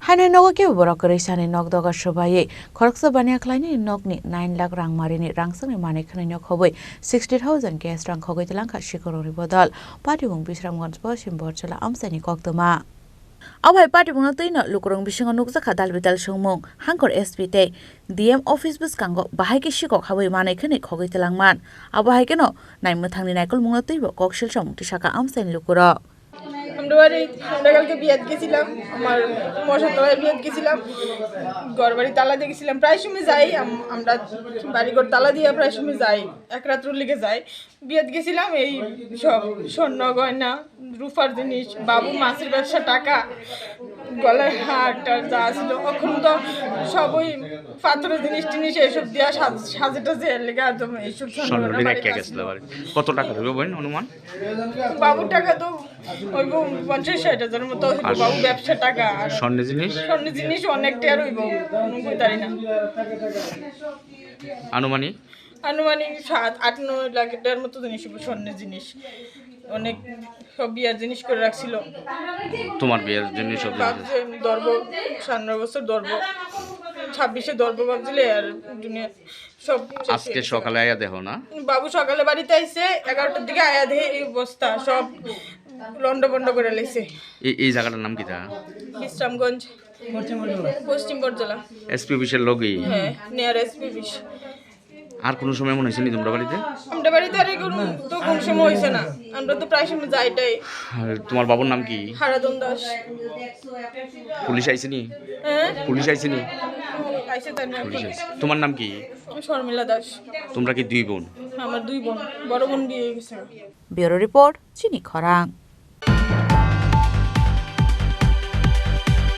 Hanai nogo ke borok reisani nog doga sobaye khoroksa bania khlaini nogni 9 lakh rang marini rangsangni mane khani nok hoboi 60,000 gas rang khogoi telangka shikorori bodal party bung Bisramganj Paschim Borchala amsani koktoma Awai party bung tuino lukurong bisingo nukjaka dalbital sungmung hangkor SPT DM office buskango bahai ke shikok haboi mane khani khogoi telangman abahai keno naimmuthangni naikol mungna tuibo kokshil samungti saka amsani lukuro আমরা কালকে বিয়াত গেছিলাম আমার মশাতলায় বিয়াত গেছিলাম ঘর বাড়ি তালা দিয়ে গেছিলাম প্রায় সময় যাই আমরা বাড়ি ঘর তালা দিয়ে প্রায় সময় যাই এক রাত্র লেগে যাই বিয়াত গেছিলাম এই সব স্বর্ণ গয়না রূপার জিনিস বাবু মাছের ব্যবসা টাকা গলার হার টার যা ছিল এখন তো সবই পাথরের জিনিস টিনিস এইসব দিয়া সাজেটা যে লেগে একদম এইসব কত টাকা দেবে বোন অনুমান বাবুর টাকা তো ওই 50-60 মতো বাবু ব্যবসা টাকা আর স্বর্ণের জিনিস অনেকটা আর হইব বুঝতারি না আনুমানিক 7-8-9 লাখের মতো জিনিস স্বর্ণের জিনিস অনেক সব বিয়ার জিনিস করে রাখছিল তোমার বিয়ের জন্য সব ধরব 17 বছর ধরব 26-এ ধরব ভাবছিলে আর দুনিয়া সব আজকে সকালে আয়া দেখো না বাবু সকালে বাড়িতে আইছে 11টার দিকে আয়া দেখে এই অবস্থা সব লন্ড বন্ড করে লাইছে এই জায়গাটার নাম কি তা বিশ্রামগঞ্জ পশ্চিম বরজলা এসপি অফিসের লগেই হ্যাঁ নিয়ার এসপি অফিস আর কোন সময় মনে হইছে নি তোমরা বাড়িতে আমরা বাড়িতে আর তো কোন সময় হইছে না আমরা তো প্রায় সময় যাইটাই তোমার বাবুর নাম কি হারাদন দাস পুলিশ আইছে নি হ্যাঁ পুলিশ আইছে নি আইছে তার নাম তোমার নাম কি শর্মিলা দাস তোমরা কি দুই বোন আমার দুই বোন বড় বোন বিয়ে হয়ে গেছে ব্যুরো রিপোর্ট চিনি খরাং